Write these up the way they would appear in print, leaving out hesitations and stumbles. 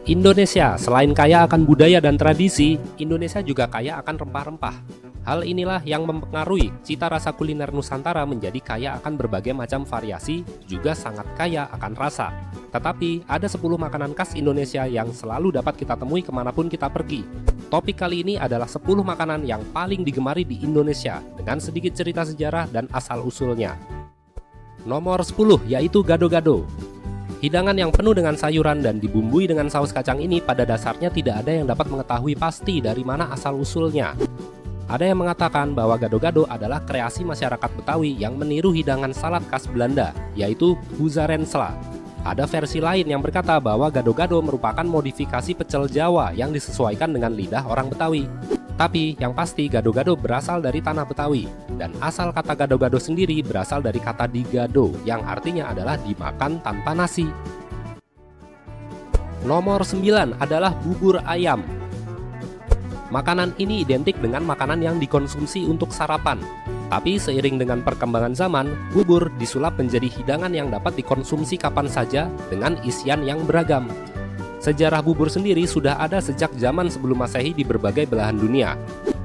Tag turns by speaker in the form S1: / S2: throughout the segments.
S1: Indonesia selain kaya akan budaya dan tradisi, Indonesia juga kaya akan rempah-rempah. Hal inilah yang mempengaruhi cita rasa kuliner Nusantara menjadi kaya akan berbagai macam variasi, juga sangat kaya akan rasa. Tetapi ada 10 makanan khas Indonesia yang selalu dapat kita temui kemanapun kita pergi. Topik kali ini adalah 10 makanan yang paling digemari di Indonesia dengan sedikit cerita sejarah dan asal-usulnya. Nomor 10 yaitu gado-gado. Hidangan yang penuh dengan sayuran dan dibumbui dengan saus kacang ini pada dasarnya tidak ada yang dapat mengetahui pasti dari mana asal-usulnya. Ada yang mengatakan bahwa gado-gado adalah kreasi masyarakat Betawi yang meniru hidangan salad khas Belanda, yaitu Huzarensla. Ada versi lain yang berkata bahwa gado-gado merupakan modifikasi pecel Jawa yang disesuaikan dengan lidah orang Betawi. Tapi yang pasti gado-gado berasal dari tanah Betawi, dan asal kata gado-gado sendiri berasal dari kata digado yang artinya adalah dimakan tanpa nasi. Nomor 9 adalah bubur ayam. Makanan ini identik dengan makanan yang dikonsumsi untuk sarapan. Tapi seiring dengan perkembangan zaman, bubur disulap menjadi hidangan yang dapat dikonsumsi kapan saja dengan isian yang beragam. Sejarah bubur sendiri sudah ada sejak zaman sebelum Masehi di berbagai belahan dunia.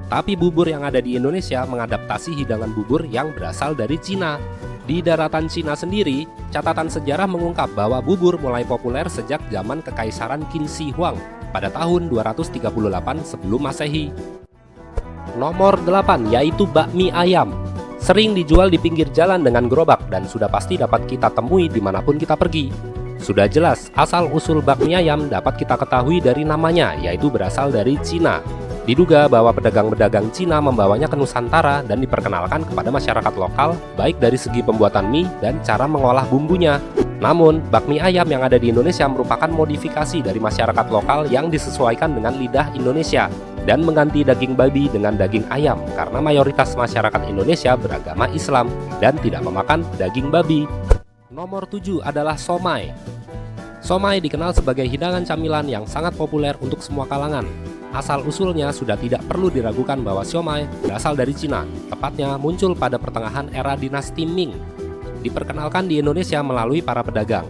S1: Tapi bubur yang ada di Indonesia mengadaptasi hidangan bubur yang berasal dari Cina. Di daratan Cina sendiri, catatan sejarah mengungkap bahwa bubur mulai populer sejak zaman Kekaisaran Qin Shi Huang pada tahun 238 sebelum Masehi. Nomor 8 yaitu bakmi ayam. Sering dijual di pinggir jalan dengan gerobak dan sudah pasti dapat kita temui dimanapun kita pergi. Sudah jelas, asal-usul bakmi ayam dapat kita ketahui dari namanya, yaitu berasal dari Cina. Diduga bahwa pedagang-pedagang Cina membawanya ke Nusantara dan diperkenalkan kepada masyarakat lokal, baik dari segi pembuatan mie dan cara mengolah bumbunya. Namun, bakmi ayam yang ada di Indonesia merupakan modifikasi dari masyarakat lokal yang disesuaikan dengan lidah Indonesia dan mengganti daging babi dengan daging ayam karena mayoritas masyarakat Indonesia beragama Islam dan tidak memakan daging babi. Nomor 7 adalah somai. Somai dikenal sebagai hidangan camilan yang sangat populer untuk semua kalangan. Asal-usulnya sudah tidak perlu diragukan bahwa siomay berasal dari Cina, tepatnya muncul pada pertengahan era dinasti Ming. Diperkenalkan di Indonesia melalui para pedagang.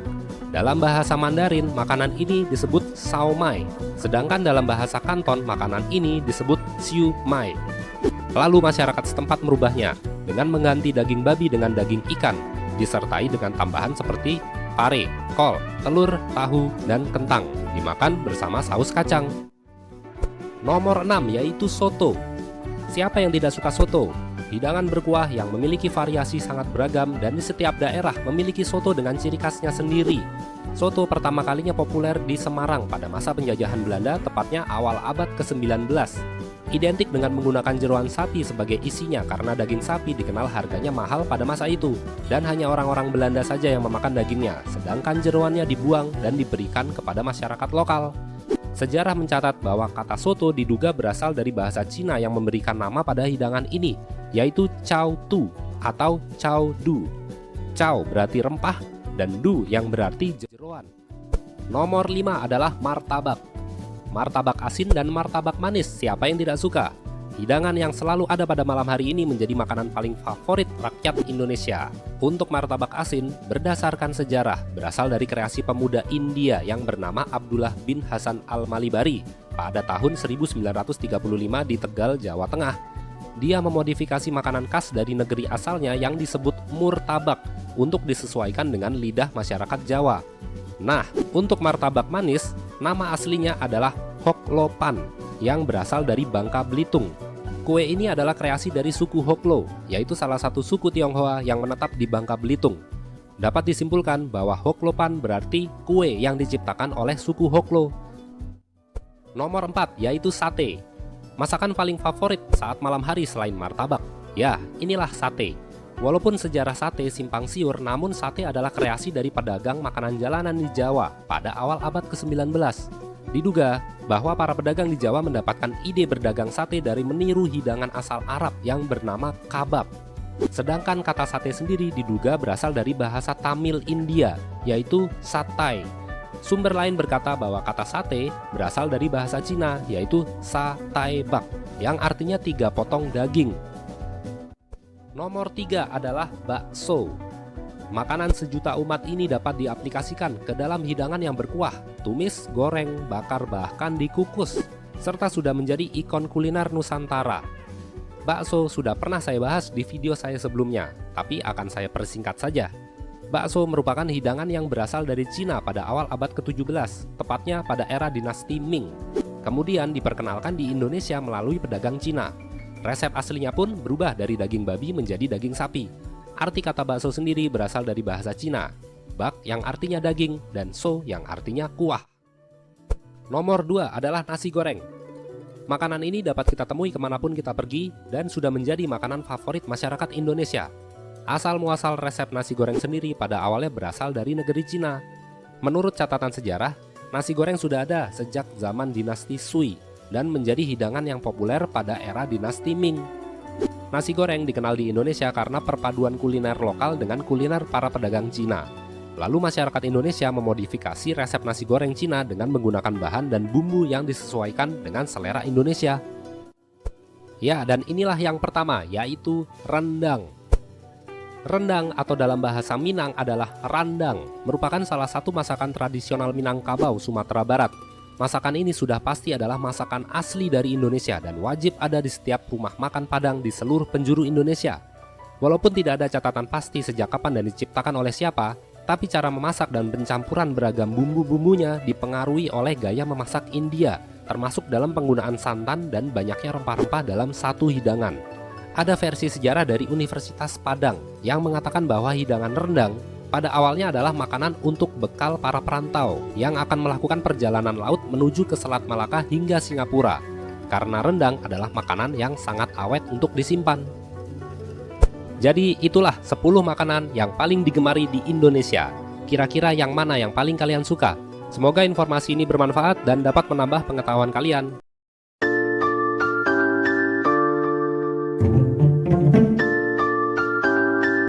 S1: Dalam bahasa Mandarin, makanan ini disebut saomai, sedangkan dalam bahasa Kanton, makanan ini disebut siu mai. Lalu masyarakat setempat merubahnya dengan mengganti daging babi dengan daging ikan, disertai dengan tambahan seperti pare, kol, telur, tahu, dan kentang, dimakan bersama saus kacang. Nomor 6 yaitu soto. Siapa yang tidak suka soto? Hidangan berkuah yang memiliki variasi sangat beragam dan di setiap daerah memiliki soto dengan ciri khasnya sendiri. Soto pertama kalinya populer di Semarang pada masa penjajahan Belanda, tepatnya awal abad ke-19. Identik dengan menggunakan jeroan sapi sebagai isinya karena daging sapi dikenal harganya mahal pada masa itu dan hanya orang-orang Belanda saja yang memakan dagingnya, sedangkan jeroannya dibuang dan diberikan kepada masyarakat lokal. Sejarah mencatat bahwa kata soto diduga berasal dari bahasa Cina yang memberikan nama pada hidangan ini, yaitu chow tu atau chow du. Chow berarti rempah dan du yang berarti jeroan. Nomor 5 adalah martabak. Martabak asin dan martabak manis, siapa yang tidak suka? Hidangan yang selalu ada pada malam hari ini menjadi makanan paling favorit rakyat Indonesia. Untuk martabak asin, berdasarkan sejarah, berasal dari kreasi pemuda India yang bernama Abdullah bin Hasan al-Malibari pada tahun 1935 di Tegal, Jawa Tengah. Dia memodifikasi makanan khas dari negeri asalnya yang disebut murtabak untuk disesuaikan dengan lidah masyarakat Jawa. Nah, untuk martabak manis, nama aslinya adalah hoklopan yang berasal dari Bangka Belitung. Kue ini adalah kreasi dari suku Hoklo, yaitu salah satu suku Tionghoa yang menetap di Bangka Belitung. Dapat disimpulkan bahwa hoklopan berarti kue yang diciptakan oleh suku Hoklo. Nomor 4 yaitu sate. Masakan paling favorit saat malam hari selain martabak. Ya, inilah sate. Walaupun sejarah sate simpang siur, namun sate adalah kreasi dari pedagang makanan jalanan di Jawa pada awal abad ke-19. Diduga bahwa para pedagang di Jawa mendapatkan ide berdagang sate dari meniru hidangan asal Arab yang bernama kabab. Sedangkan kata sate sendiri diduga berasal dari bahasa Tamil India, yaitu satai. Sumber lain berkata bahwa kata sate berasal dari bahasa Cina, yaitu sa tai bak, yang artinya 3 potong daging. Nomor 3 adalah bakso. Makanan sejuta umat ini dapat diaplikasikan ke dalam hidangan yang berkuah, tumis, goreng, bakar, bahkan dikukus, serta sudah menjadi ikon kuliner Nusantara. Bakso sudah pernah saya bahas di video saya sebelumnya, tapi akan saya persingkat saja. Bakso merupakan hidangan yang berasal dari Cina pada awal abad ke-17, tepatnya pada era dinasti Ming. Kemudian diperkenalkan di Indonesia melalui pedagang Cina. Resep aslinya pun berubah dari daging babi menjadi daging sapi. Arti kata bakso sendiri berasal dari bahasa Cina, bak yang artinya daging, dan so yang artinya kuah. Nomor 2 adalah nasi goreng. Makanan ini dapat kita temui kemanapun kita pergi dan sudah menjadi makanan favorit masyarakat Indonesia. Asal muasal resep nasi goreng sendiri pada awalnya berasal dari negeri Cina. Menurut catatan sejarah, nasi goreng sudah ada sejak zaman dinasti Sui dan menjadi hidangan yang populer pada era dinasti Ming. Nasi goreng dikenal di Indonesia karena perpaduan kuliner lokal dengan kuliner para pedagang Cina. Lalu masyarakat Indonesia memodifikasi resep nasi goreng Cina dengan menggunakan bahan dan bumbu yang disesuaikan dengan selera Indonesia. Ya, dan inilah yang pertama, yaitu rendang. Rendang atau dalam bahasa Minang adalah randang, merupakan salah satu masakan tradisional Minangkabau, Sumatera Barat. Masakan ini sudah pasti adalah masakan asli dari Indonesia dan wajib ada di setiap rumah makan Padang di seluruh penjuru Indonesia. Walaupun tidak ada catatan pasti sejak kapan dan diciptakan oleh siapa, tapi cara memasak dan pencampuran beragam bumbu-bumbunya dipengaruhi oleh gaya memasak India, termasuk dalam penggunaan santan dan banyaknya rempah-rempah dalam satu hidangan. Ada versi sejarah dari Universitas Padang yang mengatakan bahwa hidangan rendang pada awalnya adalah makanan untuk bekal para perantau yang akan melakukan perjalanan laut menuju ke Selat Malaka hingga Singapura, karena rendang adalah makanan yang sangat awet untuk disimpan. Jadi itulah 10 makanan yang paling digemari di Indonesia. Kira-kira yang mana yang paling kalian suka? Semoga informasi ini bermanfaat dan dapat menambah pengetahuan kalian.